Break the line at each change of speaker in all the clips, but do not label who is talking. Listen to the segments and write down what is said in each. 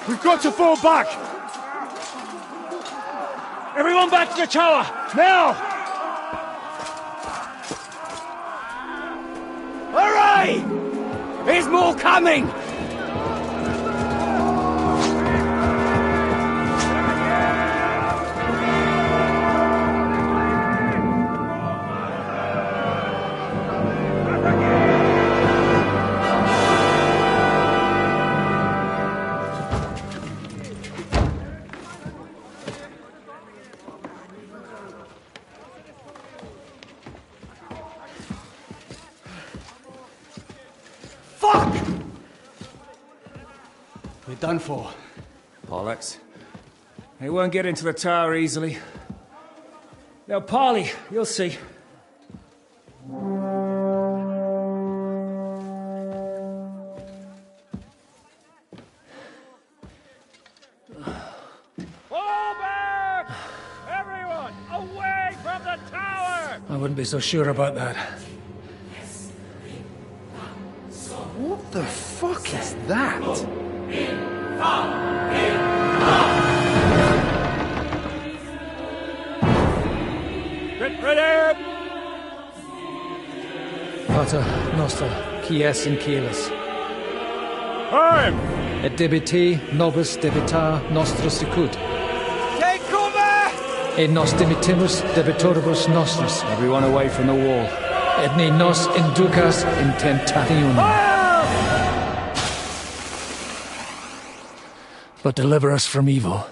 We've got to fall back! Everyone back to the tower! Now!
Hooray! There's more coming!
We're done for.
Bollocks.
They won't get into the tower easily. They'll parley, you'll see.
Fall back! Everyone, away from the tower!
I wouldn't be so sure about that.
What the fuck is that?
Get ready!
Pater Noster, quies in Kielis.
Time!
Et debiti nobis debitar nostros sicut.
Take cover!
Et nos dimitimus debitoribus nostris.
Everyone away from the wall.
Et ne nos inducas in tentationem. But deliver us from evil.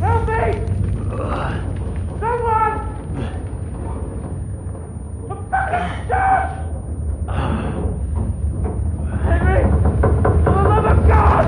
Help me! Someone! I'm fucking stuck! Henry! For the love of God!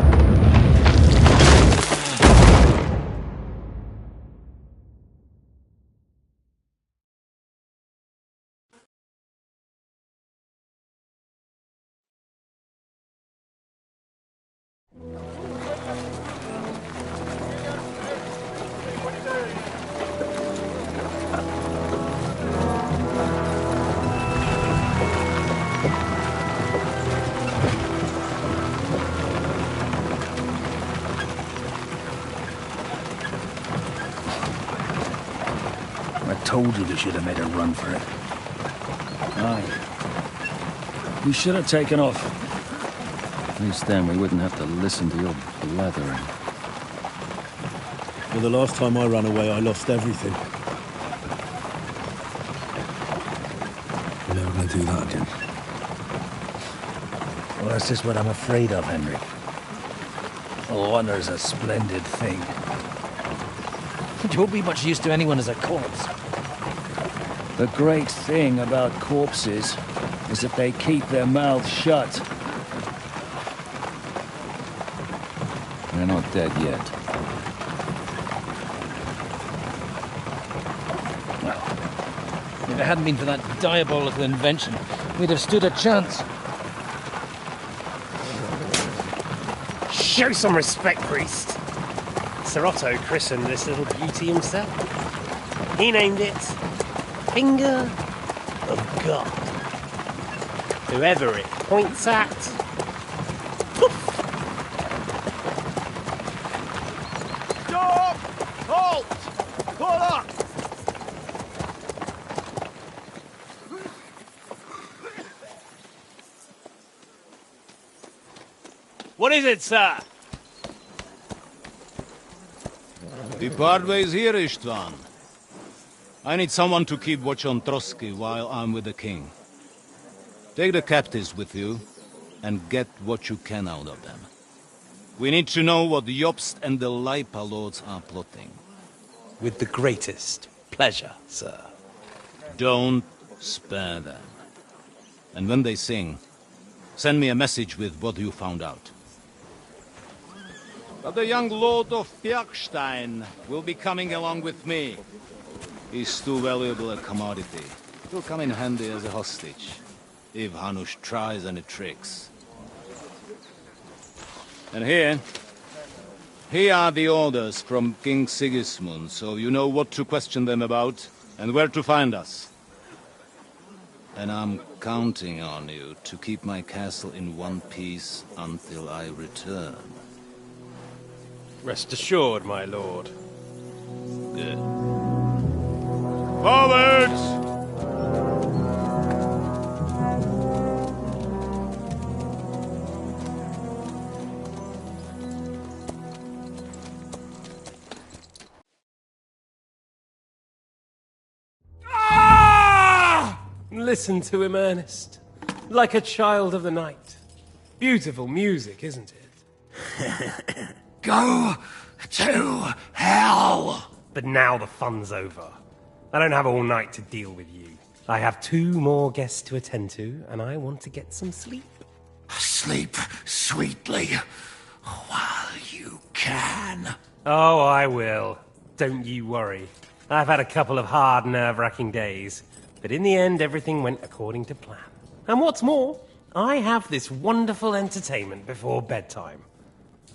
I told you we should have made a run for it. Aye. We should have taken off. At least then we wouldn't have to listen to your blathering.
Well, the last time I ran away, I lost everything. We're never going to do that again.
Well, that's just what I'm afraid of, Henry. Honor's a splendid thing.
You won't be much use to anyone as a corpse.
The great thing about corpses is that they keep their mouths shut. They're not dead yet.
If it hadn't been for that diabolical invention, we'd have stood a chance.
Show some respect, priest. Sir Otto christened this little beauty himself. He named it Finger of God. Whoever it points at, poof!
Stop! Halt! Pull up!
What is it, sir?
The Bardway's here, Istvan. I need someone to keep watch on Trotsky while I'm with the king. Take the captives with you, and get what you can out of them. We need to know what the Jobst and the Leipa lords are plotting.
With the greatest pleasure, sir.
Don't spare them. And when they sing, send me a message with what you found out. But the young lord of Bjergstein will be coming along with me. He's too valuable a commodity. He'll come in handy as a hostage, if Hanush tries any tricks. And here are the orders from King Sigismund, so you know what to question them about and where to find us. And I'm counting on you to keep my castle in one piece until I return.
Rest assured, my lord.
Good. Forwards!
Listen to him, Ernest. Like a child of the night. Beautiful music, isn't it?
Go to hell!
But now the fun's over. I don't have all night to deal with you. I have 2 more guests to attend to, and I want to get some sleep.
Sleep sweetly while you can.
Oh, I will. Don't you worry. I've had a couple of hard, nerve-wracking days, but in the end, everything went according to plan. And what's more, I have this wonderful entertainment before bedtime.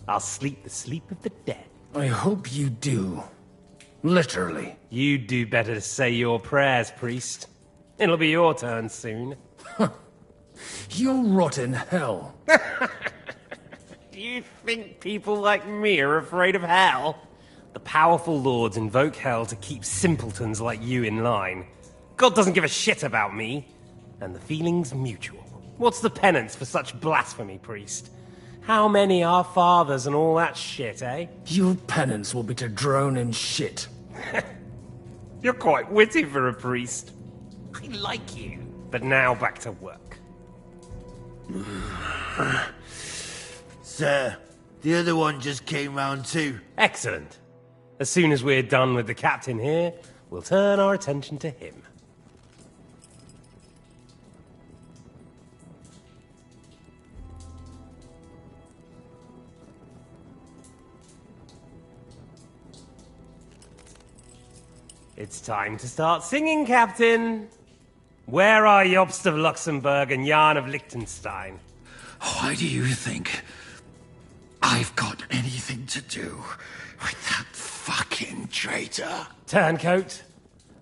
I'll sleep the sleep of the dead.
I hope you do. Literally.
You'd do better to say your prayers, priest. It'll be your turn soon.
You'll rot in hell.
Do you think people like me are afraid of hell? The powerful lords invoke hell to keep simpletons like you in line. God doesn't give a shit about me. And the feeling's mutual. What's the penance for such blasphemy, priest? How many are fathers and all that shit, eh?
Your penance will be to drown in shit.
You're quite witty for a priest. I like you. But now back to work.
Sir, the other one just came round too.
Excellent. As soon as we're done with the captain here, we'll turn our attention to him. It's time to start singing, Captain. Where are Jobst of Luxembourg and Jan of Liechtenstein?
Why do you think I've got anything to do with that fucking traitor?
Turncoat.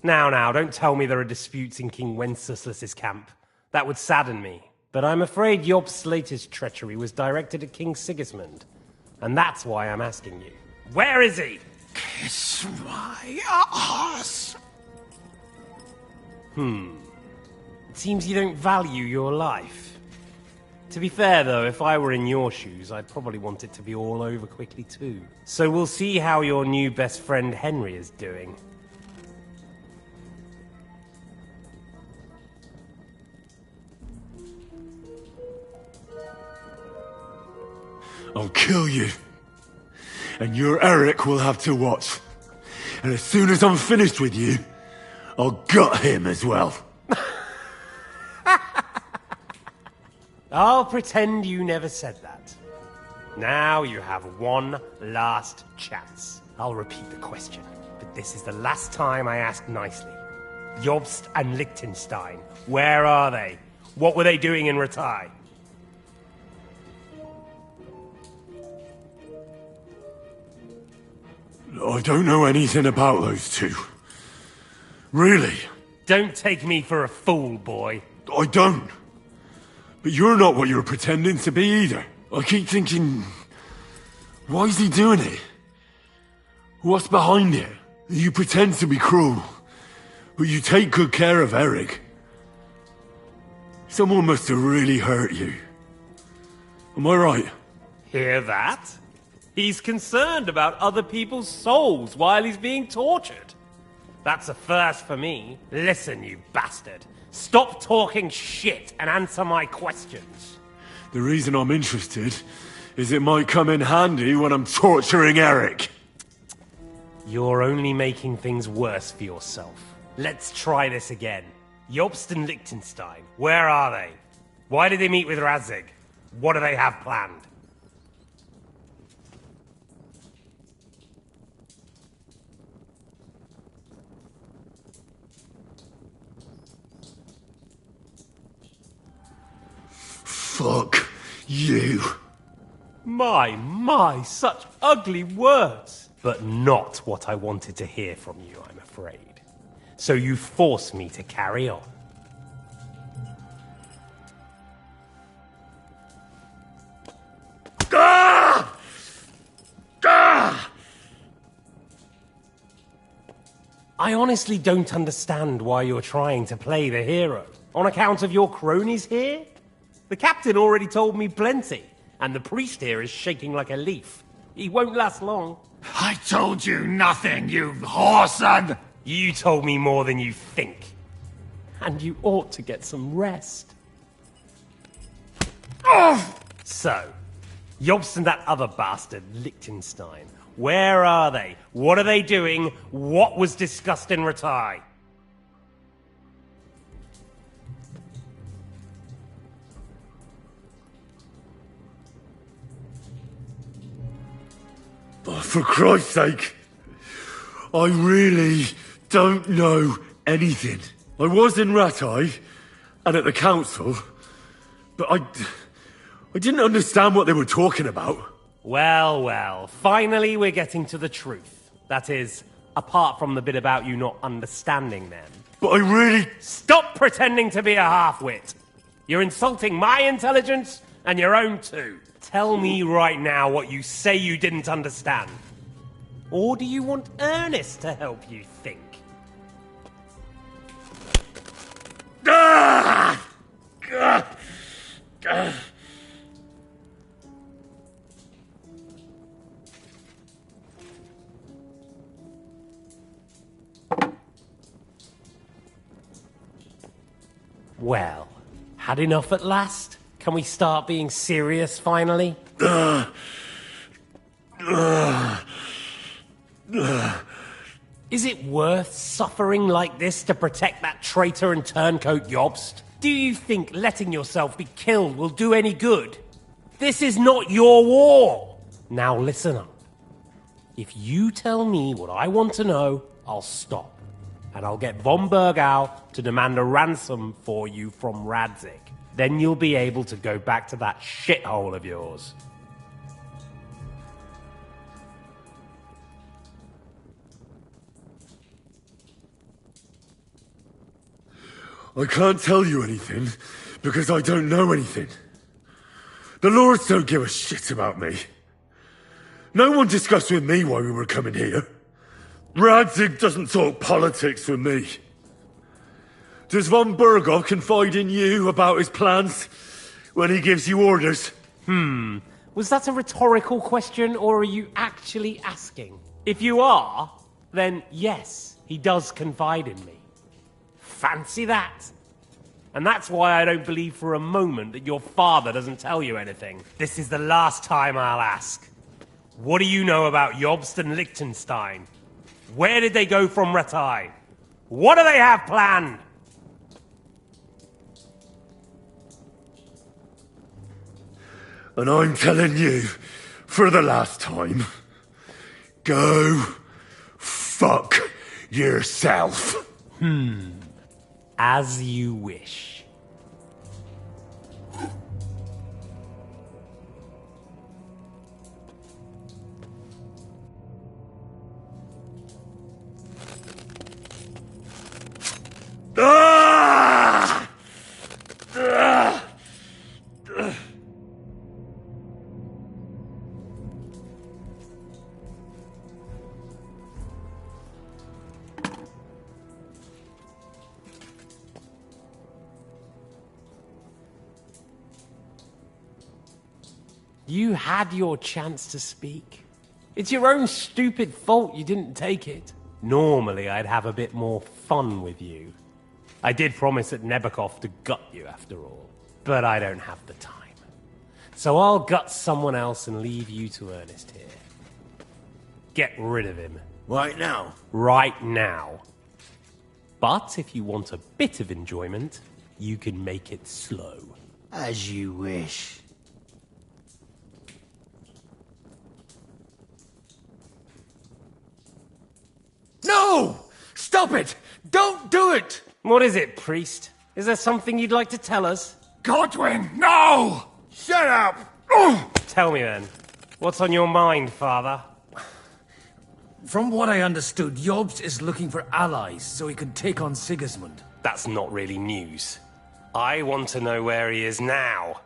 Now, don't tell me there are disputes in King Wenceslas's camp. That would sadden me. But I'm afraid Jobst's latest treachery was directed at King Sigismund. And that's why I'm asking you. Where is he?
Kiss my ass.
It seems you don't value your life. To be fair, though, if I were in your shoes, I'd probably want it to be all over quickly, too. So we'll see how your new best friend Henry is doing.
I'll kill you. And your Eric will have to watch. And as soon as I'm finished with you, I'll gut him as well.
I'll pretend you never said that. Now you have one last chance. I'll repeat the question, but this is the last time I ask nicely. Jobst and Liechtenstein, where are they? What were they doing in Ratai?
I don't know anything about those two. Really?
Don't take me for a fool, boy.
I don't. But you're not what you're pretending to be either. I keep thinking, why is he doing it? What's behind it? You pretend to be cruel, but you take good care of Eric. Someone must have really hurt you. Am I right?
Hear that? He's concerned about other people's souls while he's being tortured. That's a first for me. Listen, you bastard. Stop talking shit and answer my questions.
The reason I'm interested is it might come in handy when I'm torturing Eric.
You're only making things worse for yourself. Let's try this again. Jobst and Liechtenstein, where are they? Why did they meet with Radzig? What do they have planned?
Fuck you.
My, such ugly words. But not what I wanted to hear from you, I'm afraid. So you force me to carry on.
Ah! Ah!
I honestly don't understand why you're trying to play the hero. On account of your cronies here? The captain already told me plenty, and the priest here is shaking like a leaf. He won't last long.
I told you nothing, you whoreson!
You told me more than you think. And you ought to get some rest. So, Jobst and that other bastard, Liechtenstein, where are they? What are they doing? What was discussed in Ratai?
Oh, for Christ's sake, I really don't know anything. I was in Ratai and at the council, but I didn't understand what they were talking about.
Well, finally we're getting to the truth. That is, apart from the bit about you not understanding them.
But I really...
Stop pretending to be a half-wit. You're insulting my intelligence and your own too. Tell me right now what you say you didn't understand. Or do you want Ernest to help you think?
Ah! Ah! Ah!
Well, had enough at last? Can we start being serious finally? Is it worth suffering like this to protect that traitor and turncoat Jobst? Do you think letting yourself be killed will do any good? This is not your war! Now listen up. If you tell me what I want to know, I'll stop. And I'll get von Bergau to demand a ransom for you from Radzig. Then you'll be able to go back to that shithole of yours.
I can't tell you anything because I don't know anything. The lords don't give a shit about me. No one discussed with me why we were coming here. Radzig doesn't talk politics with me. Does von Bergov confide in you about his plans when he gives you orders?
Was that a rhetorical question, or are you actually asking? If you are, then yes, he does confide in me. Fancy that. And that's why I don't believe for a moment that your father doesn't tell you anything. This is the last time I'll ask. What do you know about Jobst and Liechtenstein? Where did they go from Ratai? What do they have planned?
And I'm telling you, for the last time, go fuck yourself.
As you wish.
Ah! Ah!
You had your chance to speak. It's your own stupid fault you didn't take it. Normally, I'd have a bit more fun with you. I did promise at Nebakov to gut you, after all. But I don't have the time. So I'll gut someone else and leave you to Ernest here. Get rid of him.
Right now?
Right now. But if you want a bit of enjoyment, you can make it slow.
As you wish. No! Stop it! Don't do it!
What is it, priest? Is there something you'd like to tell us?
Godwin, no! Shut up!
Tell me then, what's on your mind, Father?
From what I understood, Jobst is looking for allies so he can take on Sigismund.
That's not really news. I want to know where he is now.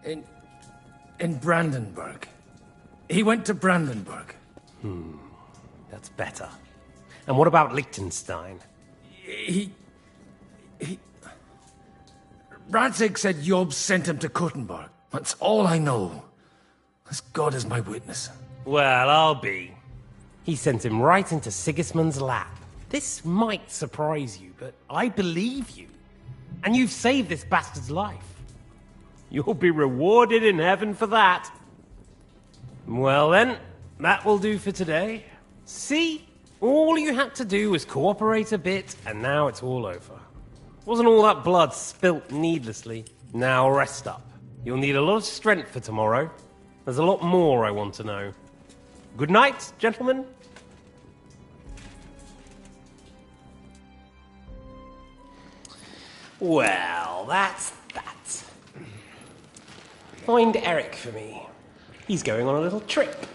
In Brandenburg. He went to Brandenburg.
That's better. And what about Liechtenstein?
Radzig said Jobst sent him to Kuttenberg. That's all I know. As God is my witness.
Well, I'll be. He sent him right into Sigismund's lap. This might surprise you, but I believe you. And you've saved this bastard's life. You'll be rewarded in heaven for that. Well then, that will do for today. See? All you had to do was cooperate a bit, and now it's all over. Wasn't all that blood spilt needlessly. Now rest up. You'll need a lot of strength for tomorrow. There's a lot more I want to know. Good night, gentlemen. Well, that's that. Find Eric for me. He's going on a little trip.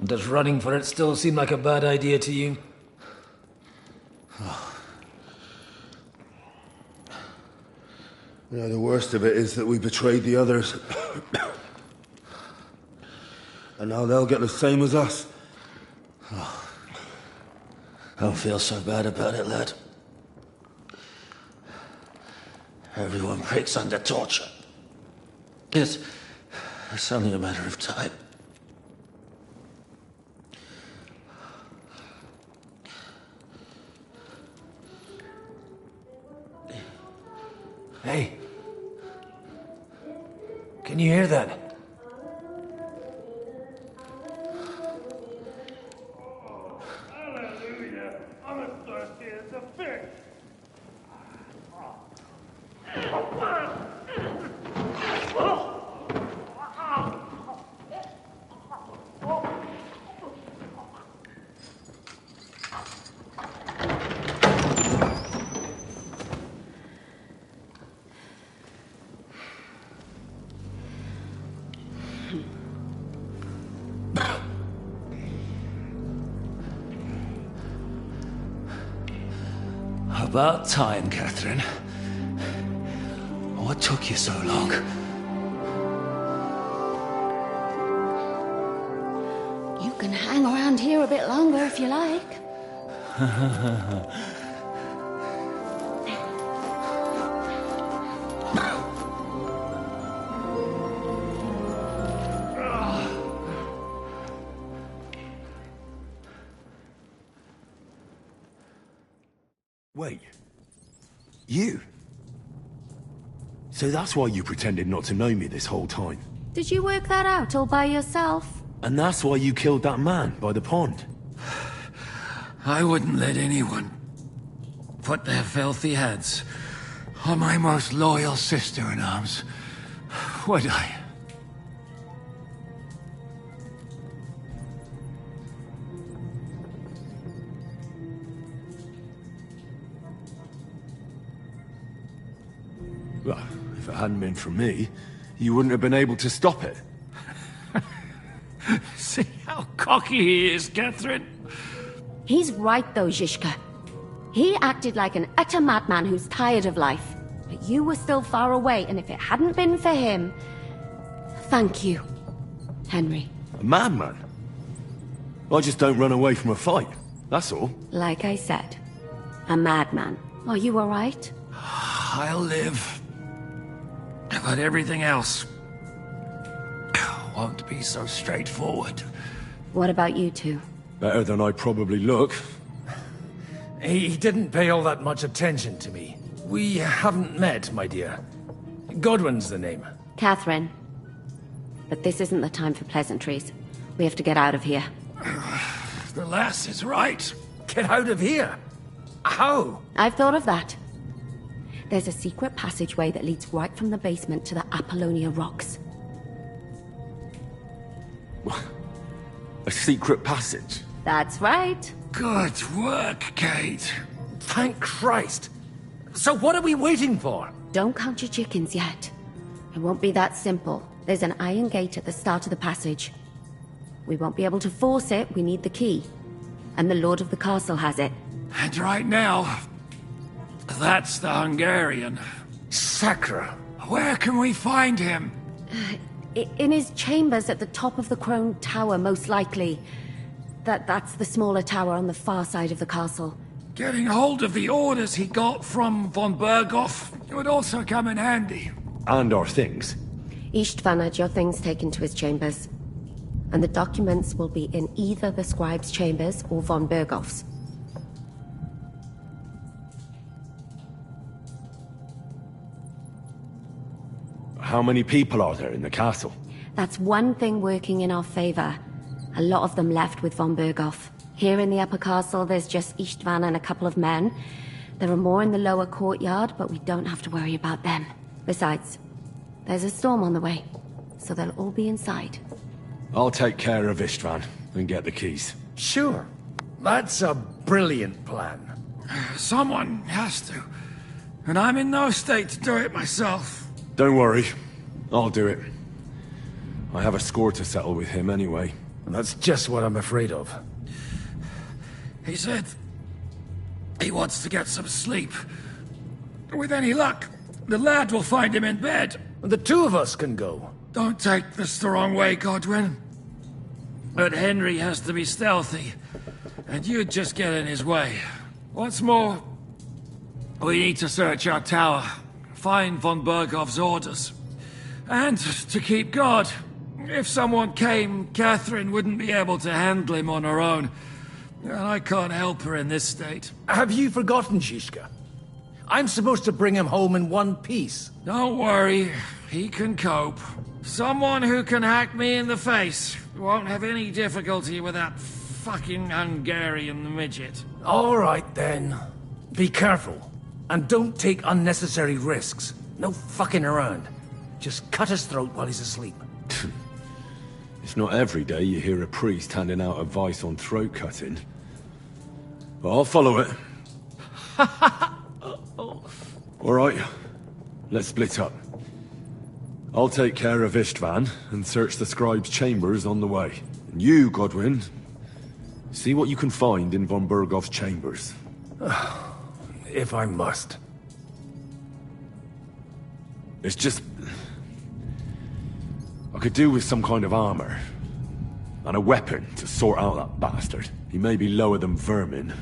Does running for it still seem like a bad idea to you?
Yeah, the worst of it is that we betrayed the others. And now they'll get the same as us. Oh, I don't feel so bad about it, lad. Everyone breaks under torture. It's only a matter of time.
Hey. Can you hear that?
Hallelujah! I'm as thirsty as a fish.
About time, Catherine. What took you so long?
You can hang around here a bit longer if you like.
Wait. You? So that's why you pretended not to know me this whole time?
Did you work that out all by yourself?
And that's why you killed that man by the pond?
I wouldn't let anyone put their filthy hands on my most loyal sister-in-arms, would I?
Well, if it hadn't been for me, you wouldn't have been able to stop it.
See how cocky he is, Catherine?
He's right though, Zizka. He acted like an utter madman who's tired of life. But you were still far away, and if it hadn't been for him... Thank you, Henry.
A madman? I just don't run away from a fight, that's all.
Like I said, a madman. Are you alright?
I'll live. But everything else won't be so straightforward.
What about you two?
Better than I probably look.
He didn't pay all that much attention to me. We haven't met, my dear. Godwin's the name.
Catherine. But this isn't the time for pleasantries. We have to get out of here.
The lass is right.
Get out of here? How?
I've thought of that. There's a secret passageway that leads right from the basement to the Apollonia Rocks.
A secret passage?
That's right.
Good work, Kate.
Thank Christ. So what are we waiting for?
Don't count your chickens yet. It won't be that simple. There's an iron gate at the start of the passage. We won't be able to force it, we need the key. And the Lord of the Castle has it.
And right now, that's the Hungarian.
Sacra.
Where can we find him?
In his chambers at the top of the Crone Tower, most likely. That's the smaller tower on the far side of the castle.
Getting hold of the orders he got from von Berghoff would also come in handy.
And our things.
Istvan had your things taken to his chambers. And the documents will be in either the scribe's chambers or von Berghoff's.
How many people are there in the castle?
That's one thing working in our favor. A lot of them left with von Berghoff. Here in the upper castle, there's just Istvan and a couple of men. There are more in the lower courtyard, but we don't have to worry about them. Besides, there's a storm on the way, so they'll all be inside.
I'll take care of Istvan and get the keys.
Sure. That's a brilliant plan.
Someone has to. And I'm in no state to do it myself.
Don't worry. I'll do it. I have a score to settle with him anyway.
That's just what I'm afraid of.
He said he wants to get some sleep. With any luck, the lad will find him in bed.
The two of us can go.
Don't take this the wrong way, Godwin. But Henry has to be stealthy, and you'd just get in his way. What's more, we need to search our tower, find von Berghoff's orders, and to keep guard. If someone came, Catherine wouldn't be able to handle him on her own. And I can't help her in this state.
Have you forgotten, Zizka? I'm supposed to bring him home in one piece.
Don't worry, he can cope. Someone who can hack me in the face won't have any difficulty with that fucking Hungarian midget.
All right, then. Be careful. And don't take unnecessary risks. No fucking around. Just cut his throat while he's asleep.
It's not every day you hear a priest handing out advice on throat cutting. But I'll follow it. All right, let's split up. I'll take care of Istvan and search the scribe's chambers on the way. And you, Godwin, see what you can find in von Berghoff's chambers.
If I must.
It's just... I could do with some kind of armor. And a weapon to sort out that bastard. He may be lower than vermin,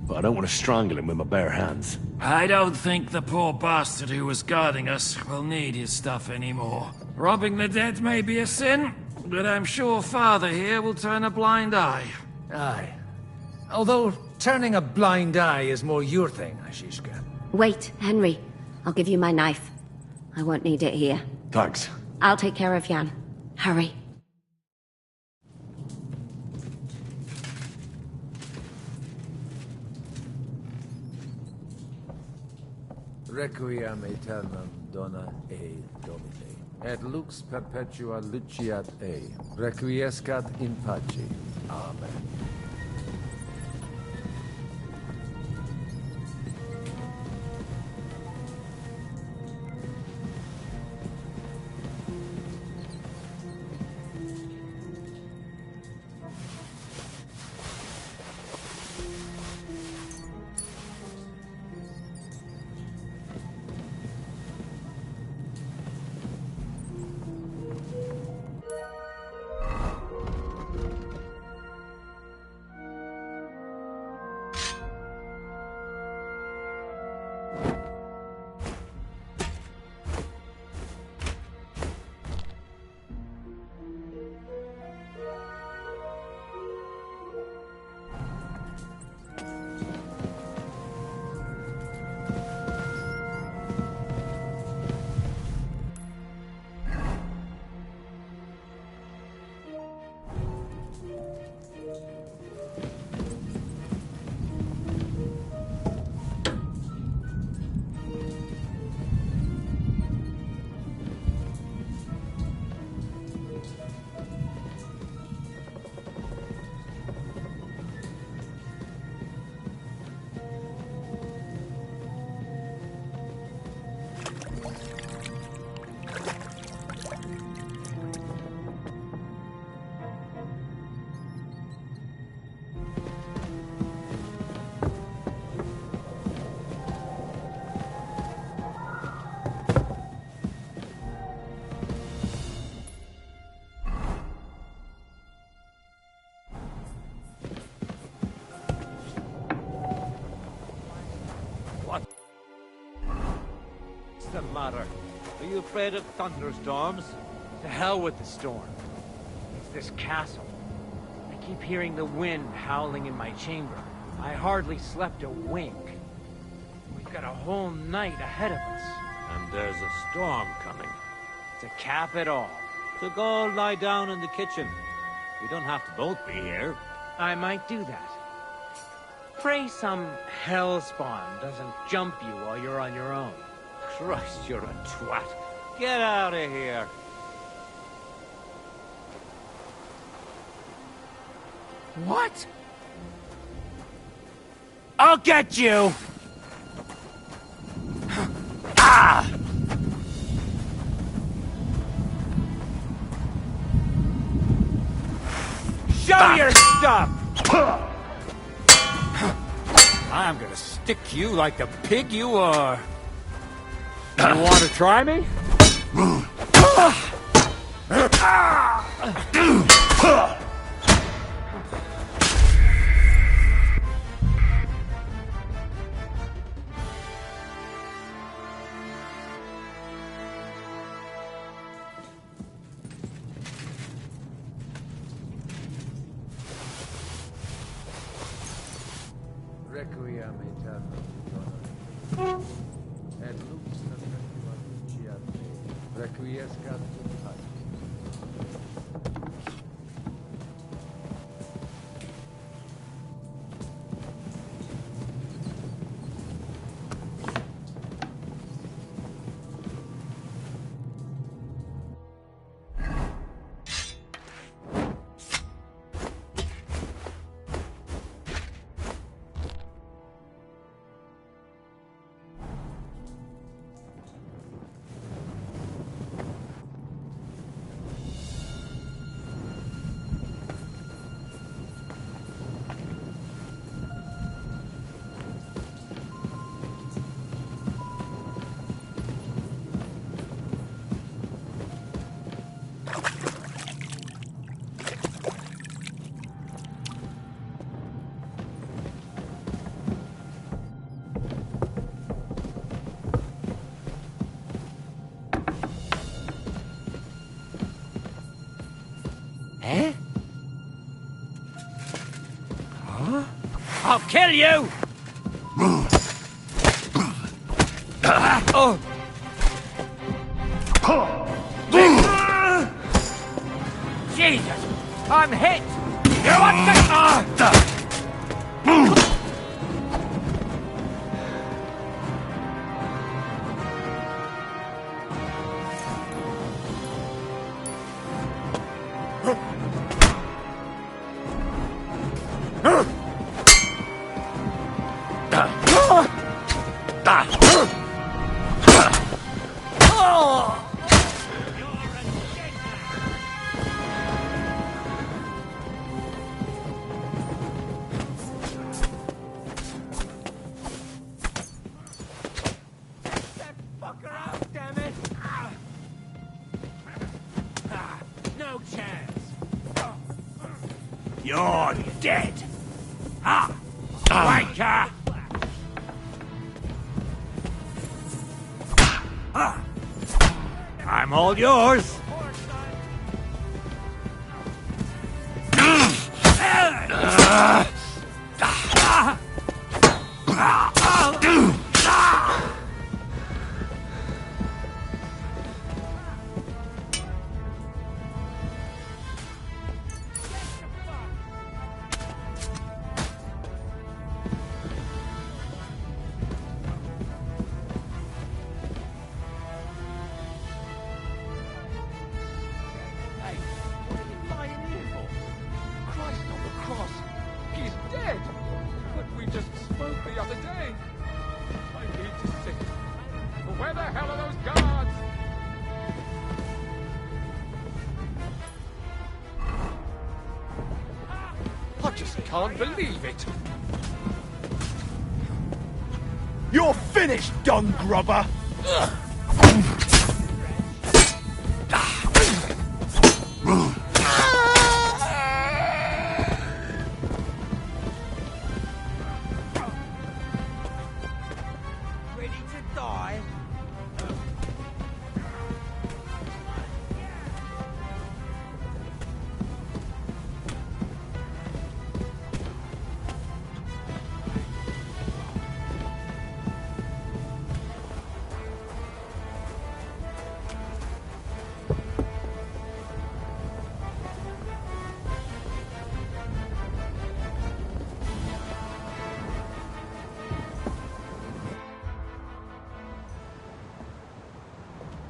but I don't want to strangle him with my bare hands.
I don't think the poor bastard who was guarding us will need his stuff anymore. Robbing the dead may be a sin, but I'm sure Father here will turn a blind eye.
Aye. Although, turning a blind eye is more your thing, Zizka.
Wait, Henry. I'll give you my knife. I won't need it here.
Thanks.
I'll take care of Jan. Hurry.
Requiem aeternam dona e Domine, et lux perpetua luciat e, requiescat in pace. Amen.
the matter? Are you afraid of thunderstorms?
To hell with the storm. It's this castle. I keep hearing the wind howling in my chamber. I hardly slept a wink. We've got a whole night ahead of us.
And there's a storm coming.
To cap it all.
So go lie down in the kitchen. We don't have to both be here.
I might do that. Pray some hellspawn doesn't jump you while you're on your own.
Christ, you're a twat. Get out of here.
What? I'll get you! Ah! Show your stuff!
I'm gonna stick you like the pig you are. You want to try me?
Requiem aeternam. Et lux perpetua luceat me. Requiescat in pace.
Eh? Huh? I'll kill you! Oh! Jesus! I'm hit! You want to... No chance! You're dead! Ah! Wanker! I'm all yours!
Can't believe it. You're finished, dung grubber.
Ready to die?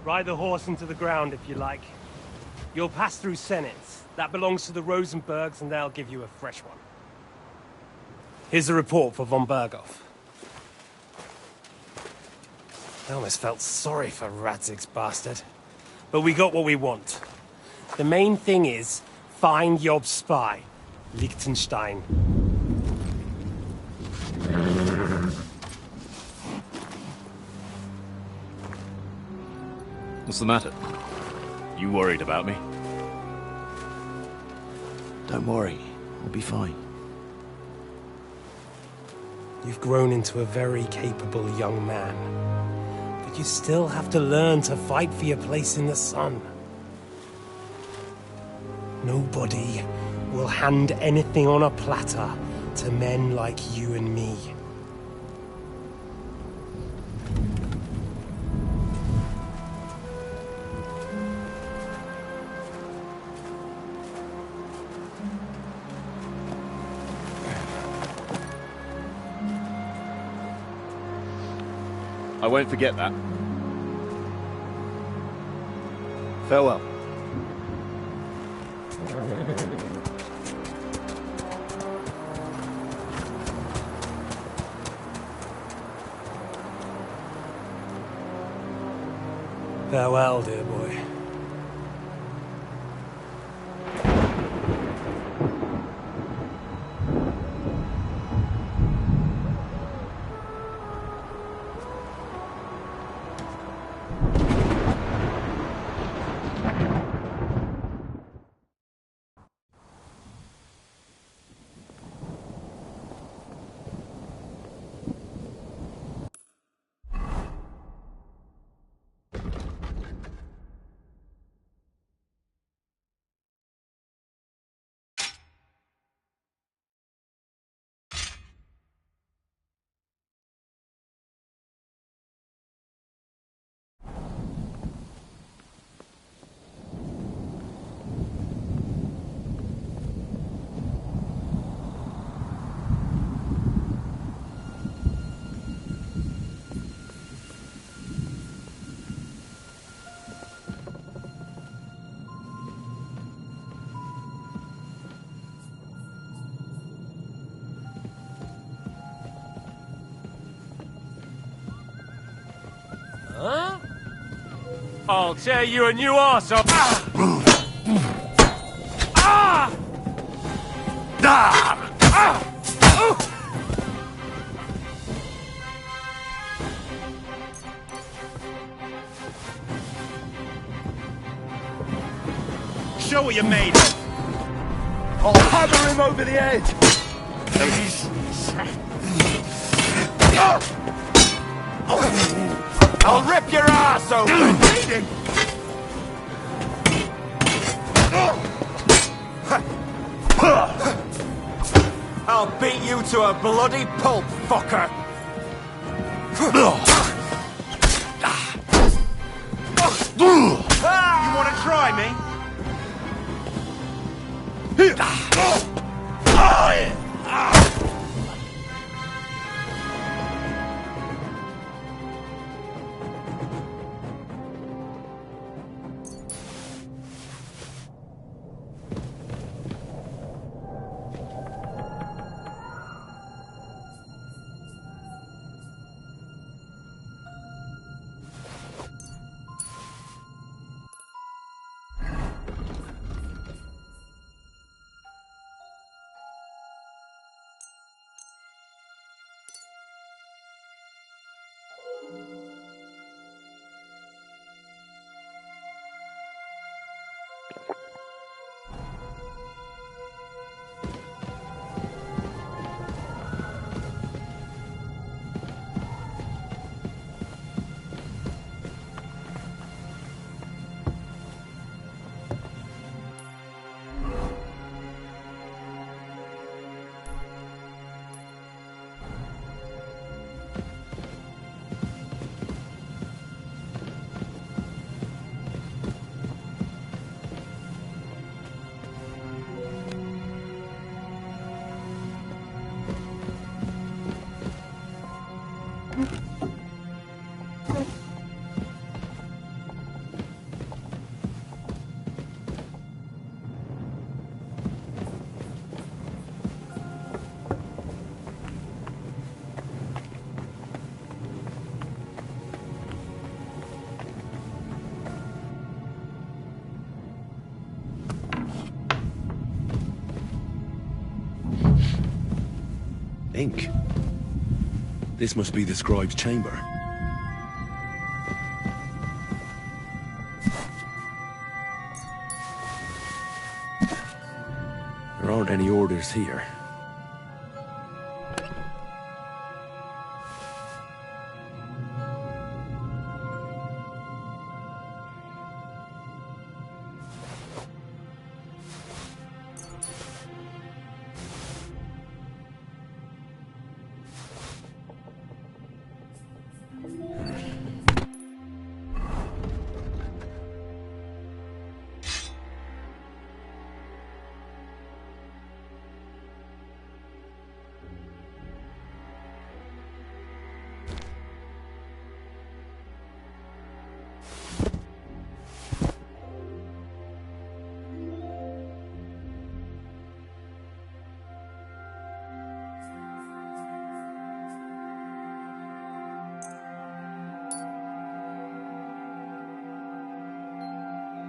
Ride the horse into the ground if you like. You'll pass through Senates. That belongs to the Rosenbergs, and they'll give you a fresh one. Here's a report for von Berghoff. I almost felt sorry for Radzig's bastard. But we got what we want. The main thing is, find Job's spy, Liechtenstein.
What's the matter? You worried about me?
Don't worry, I'll be fine.
You've grown into a very capable young man. But you still have to learn to fight for your place in the sun. Nobody will hand anything on a platter to men like you and me.
I won't forget that.
Farewell.
Farewell, dear boy. Huh? I'll tear you a new arse up. Ah! Ah! Ah! Ah!
Show what you're made of. I'll hammer him over the edge. I'll rip your ass open! I'll beat you to a bloody pulp, fucker! You wanna try me?
ink. This must be the scribe's chamber. There aren't any orders here.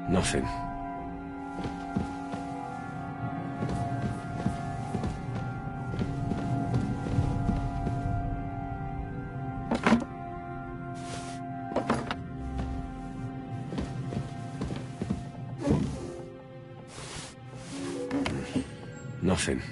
Nothing. Nothing.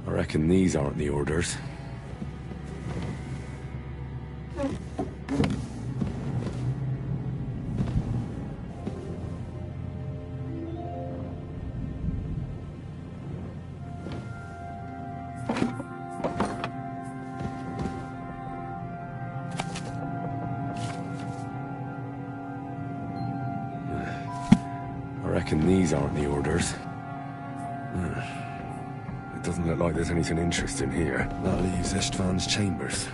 I reckon these aren't the orders. I reckon these aren't the orders. It doesn't look like there's anything interesting here. That leaves Istvan's chambers.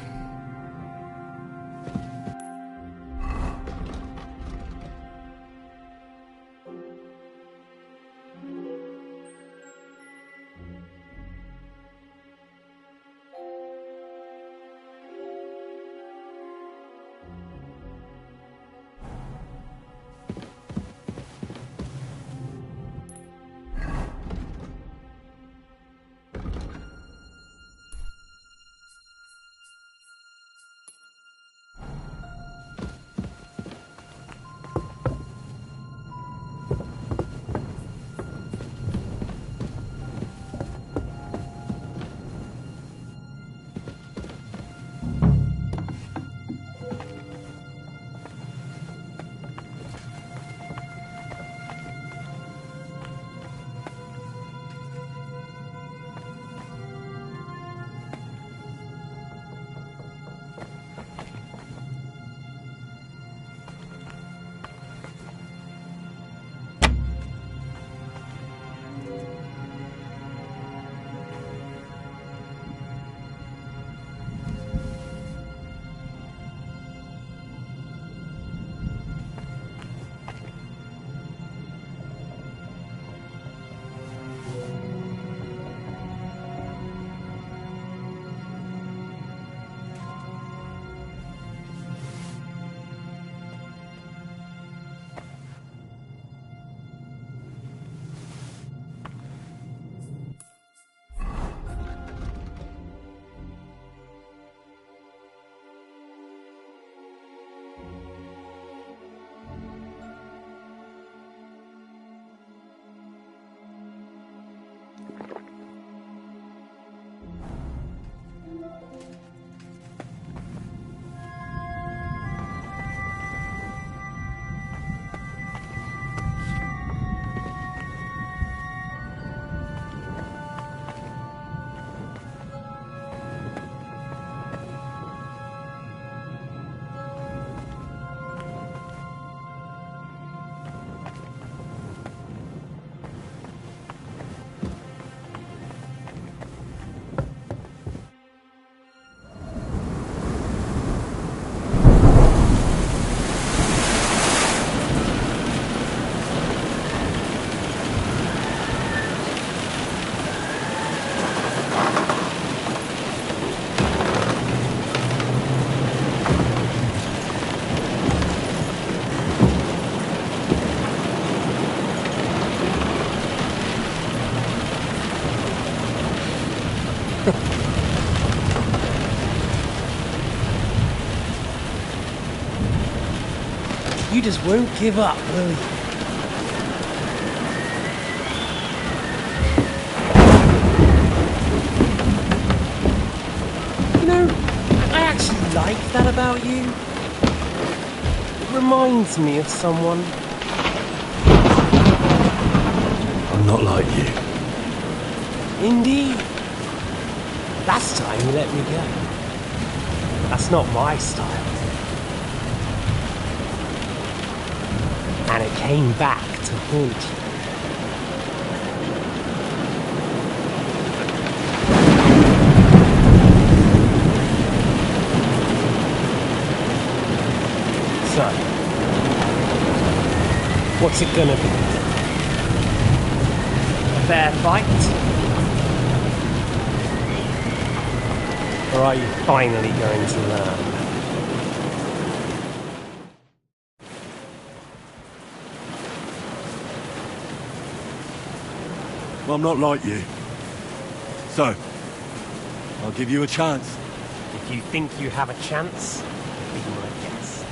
You just won't give up, will you? You know, I actually like that about you. It reminds me of someone.
I'm not like you.
Indeed. Last time you let me go. That's not my style. And it came back to haunt you. So, what's it gonna be? A fair fight? Or are you finally going to learn?
Well, I'm not like you. So, I'll give you a chance.
If you think you have a chance, be my guest.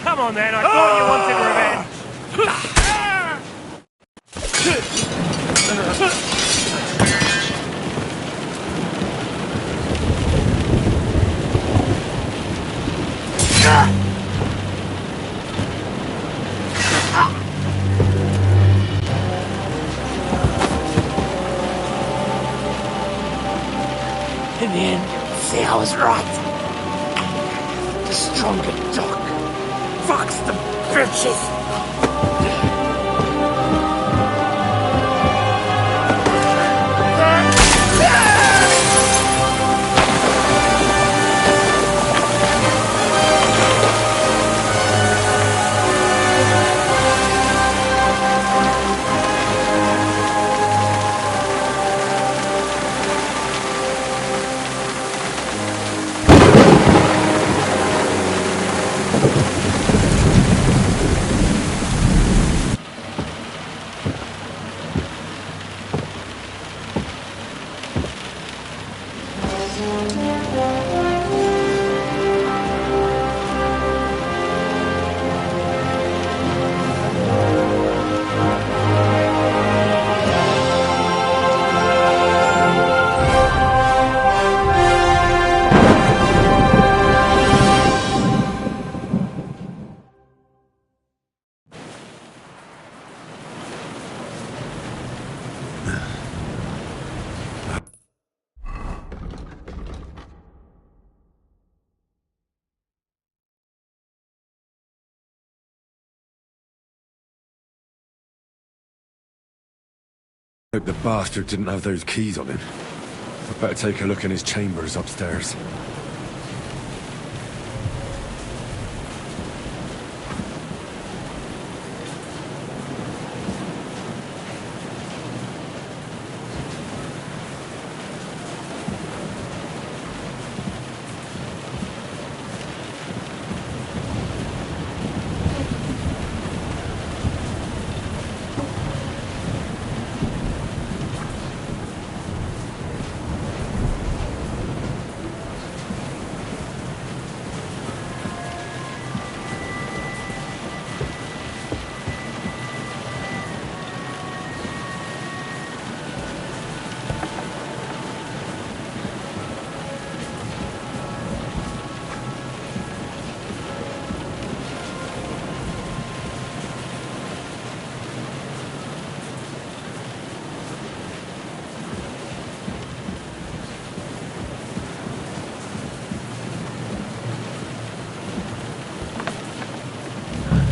Come on then, I thought you wanted revenge.
In the end, see, I was right. The stronger dog. Fucks the bitches.
Hope the bastard didn't have those keys on him. I'd better take a look in his chambers upstairs.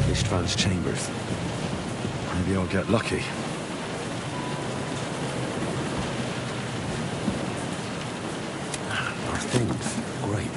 Istvan's chambers. Maybe I'll get lucky. Our things. Great.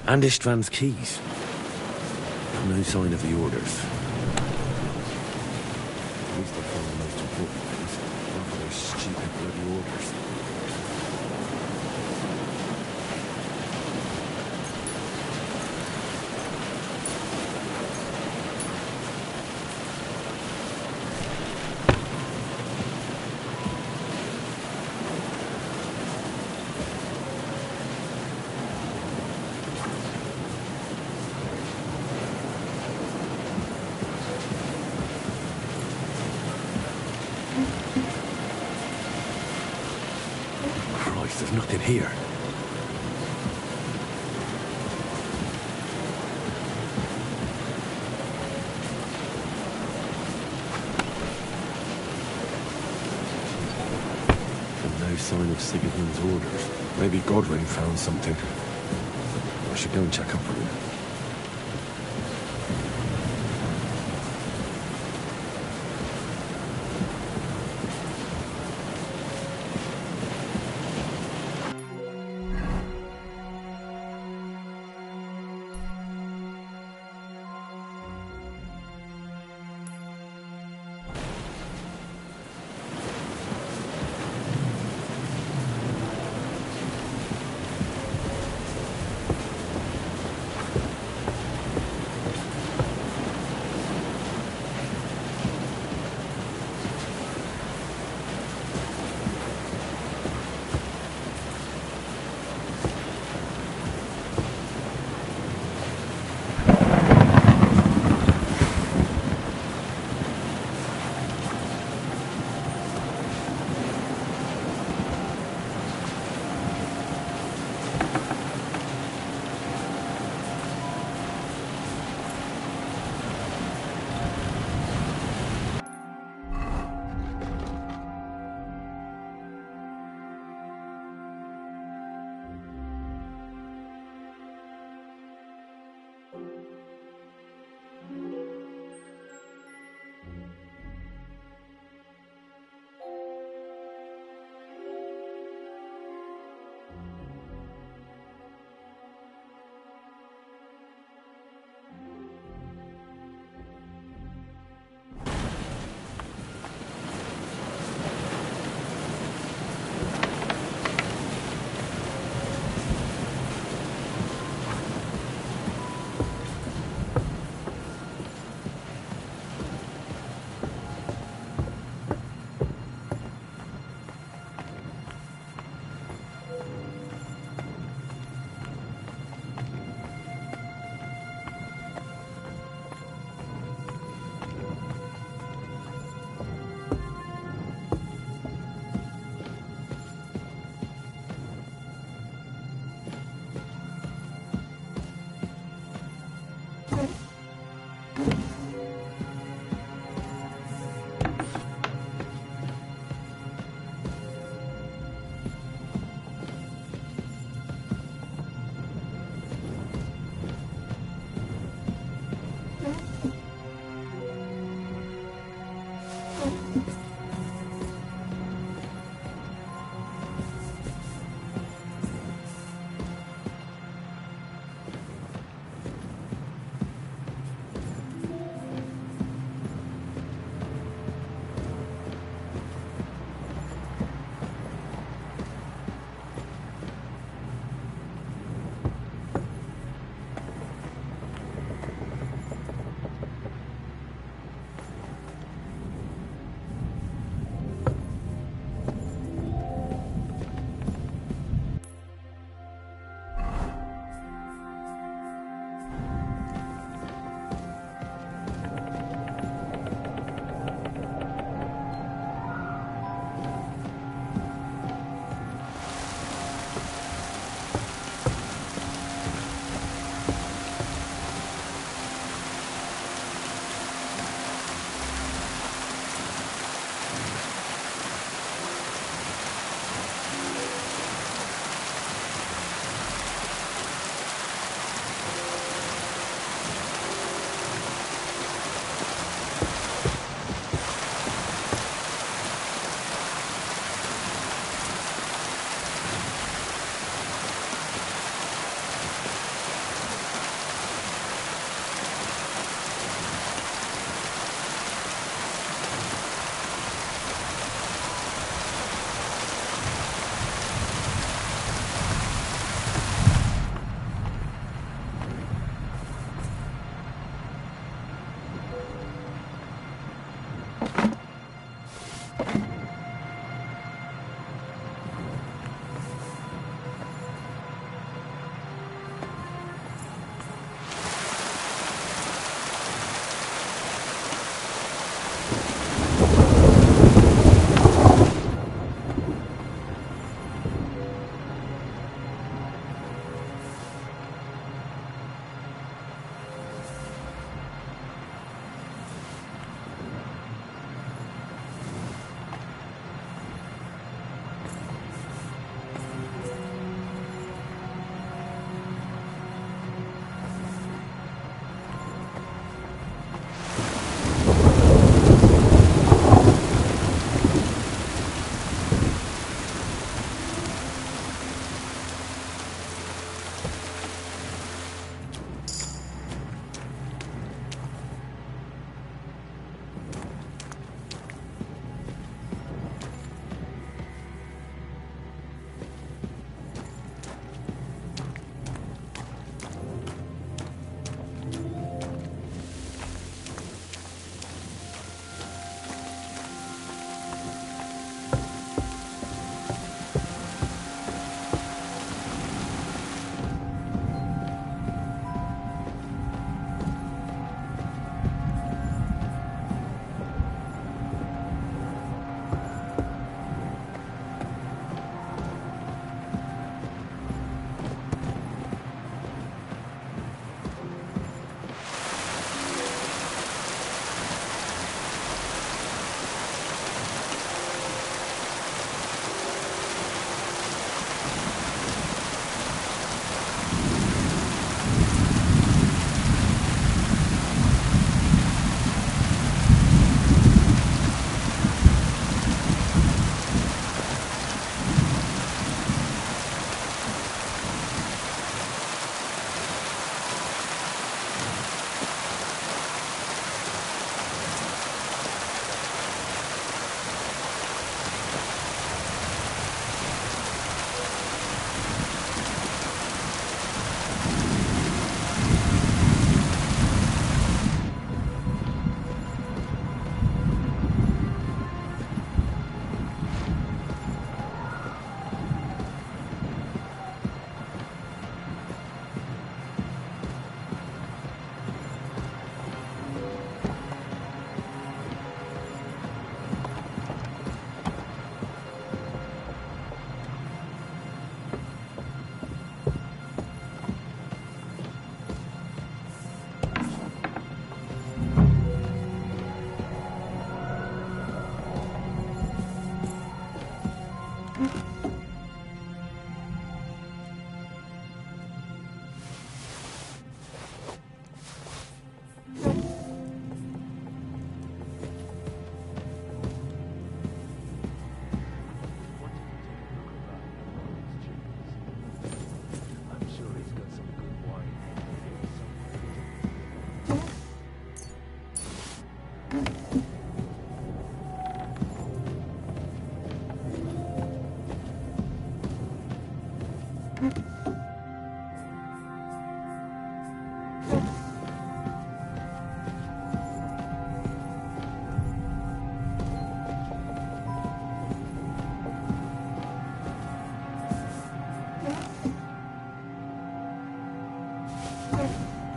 And István's keys. No sign of the orders. At least I found the most important things. Not for those stupid bloody orders. There's nothing here. And no sign of Sigismund's orders. Maybe Godwin found something. I should go and check up on him.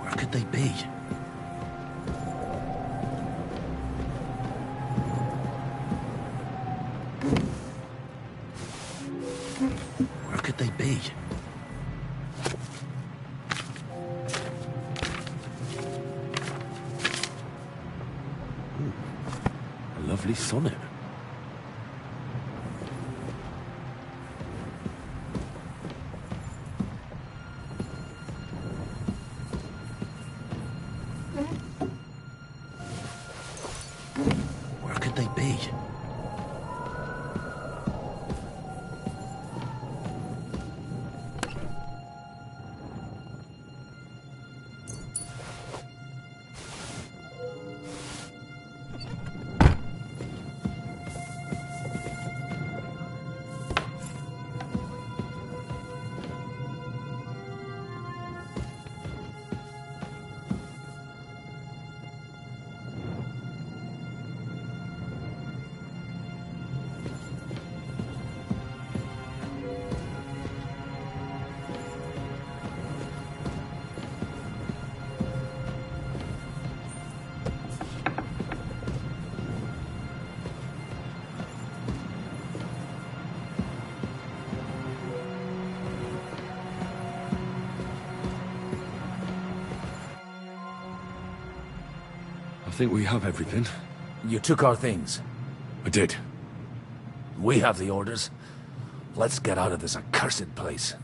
Where could they be? Where could they be?
A lovely sonnet.
Where could they be?
I think we have everything.
You took our things.
I did.
We have the orders. Let's get out of this accursed place.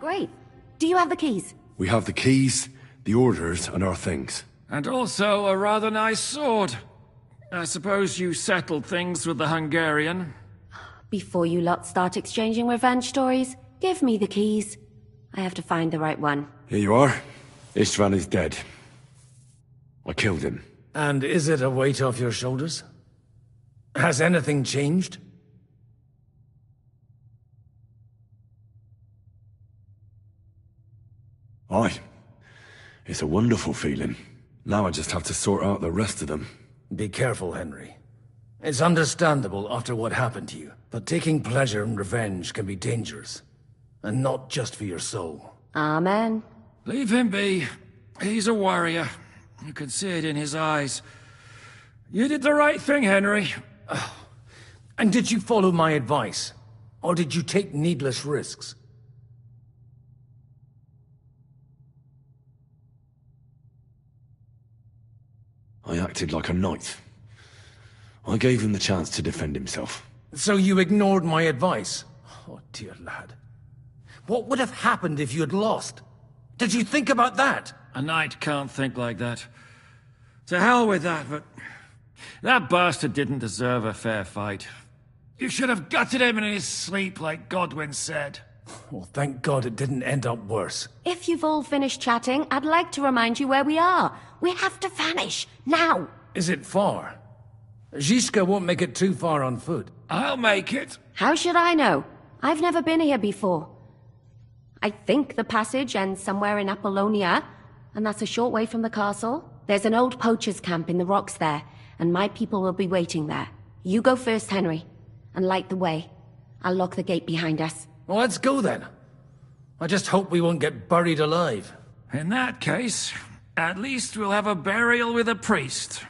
Great. Do you have the keys?
We have the keys, the orders, and our things.
And also a rather nice sword. I suppose you settled things with the Hungarian.
Before you lot start exchanging revenge stories, give me the keys. I have to find the right one.
Here you are. Istvan is dead. I killed him.
And is it a weight off your shoulders? Has anything changed?
Aye. It's a wonderful feeling. Now I just have to sort out the rest of them.
Be careful, Henry. It's understandable after what happened to you, but taking pleasure in revenge can be dangerous. And not just for your soul.
Amen.
Leave him be. He's a warrior. You can see it in his eyes. You did the right thing, Henry.
And did you follow my advice? Or did you take needless risks?
I acted like a knight. I gave him the chance to defend himself.
So you ignored my advice? Oh, dear lad. What would have happened if you had lost? Did you think about that?
A knight can't think like that. To hell with that, but... that bastard didn't deserve a fair fight. You should have gutted him in his sleep, like Godwin said.
Well, thank God it didn't end up worse.
If you've all finished chatting, I'd like to remind you where we are. We have to vanish, now!
Is it far? Zizka won't make it too far on foot.
I'll make it.
How should I know? I've never been here before. I think the passage ends somewhere in Apollonia, and that's a short way from the castle. There's an old poacher's camp in the rocks there, and my people will be waiting there. You go first, Henry, and light the way. I'll lock the gate behind us.
Well, let's go then. I just hope we won't get buried alive.
In that case, at least we'll have a burial with a priest.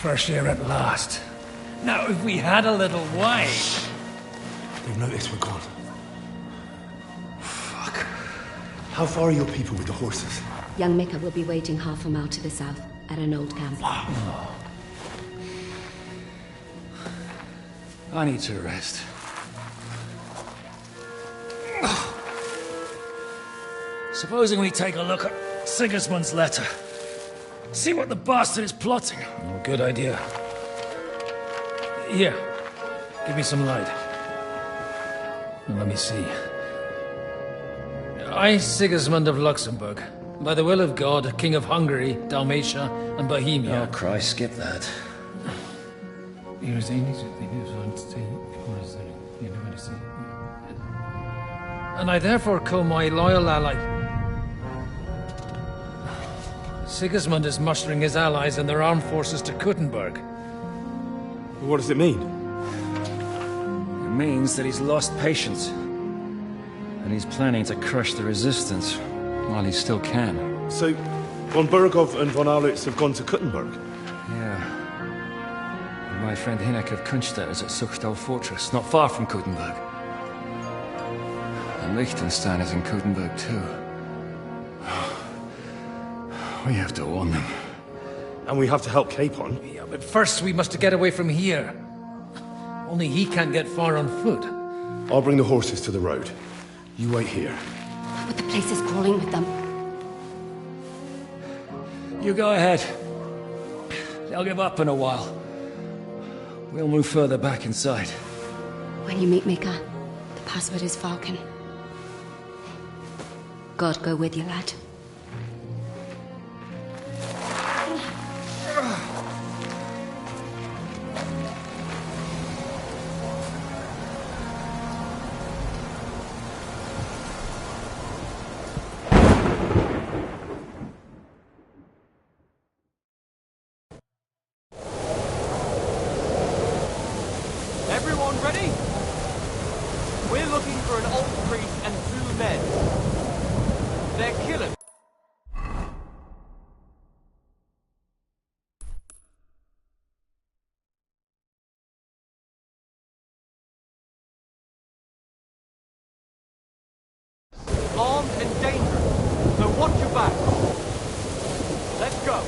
fresh air at last. Now, if we had a little wine...
They've noticed we're gone. Fuck. How far are your people with the horses?
Young Mika will be waiting half a mile to the south, at an old camp.
I need to rest. Supposing we take a look at Sigismund's letter. See what the bastard is plotting. Oh, good idea. Here, give me some light. Now, let me see. I, Sigismund of Luxembourg, by the will of God, King of Hungary, Dalmatia, and Bohemia.
Oh, Christ, skip that.
And I therefore call my loyal ally... Sigismund is mustering his allies and their armed forces to Kuttenberg.
What does it mean?
It means that he's lost patience. And he's planning to crush the resistance while he still can.
So, von Burgov and von Aulitz have gone to Kuttenberg?
Yeah. And my friend Hinek of Kunstedt is at Suchstal Fortress, not far from Kuttenberg. And Liechtenstein is in Kuttenberg too. We have to warn them.
And we have to help Capon.
Yeah, but first we must get away from here. Only he can't get far on foot.
I'll bring the horses to the road. You wait here.
But the place is crawling with them.
You go ahead. They'll give up in a while. We'll move further back inside.
When you meet Mika, the password is Falcon. God go with you, lad.
Everyone ready? We're looking for an old priest and 2 men. They're killers. Armed and dangerous, so watch your back. Let's go.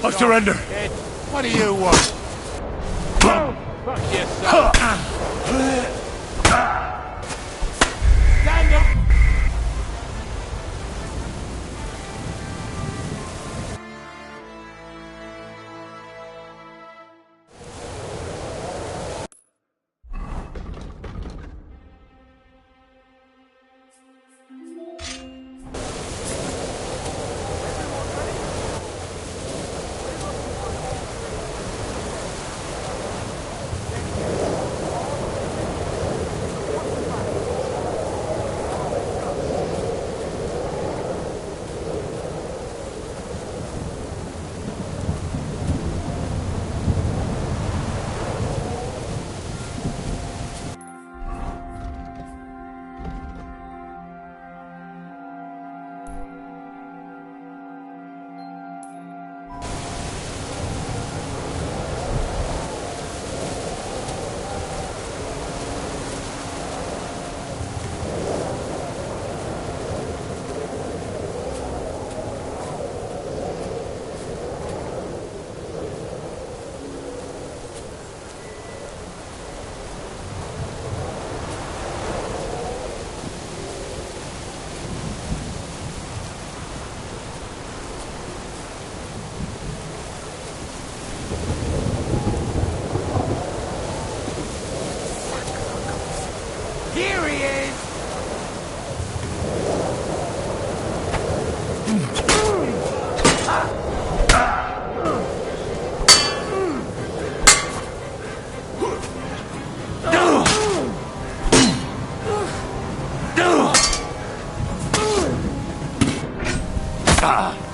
I surrender.
What do you want?
Fuck yourself.
Stand up!
Here he is!
Ah!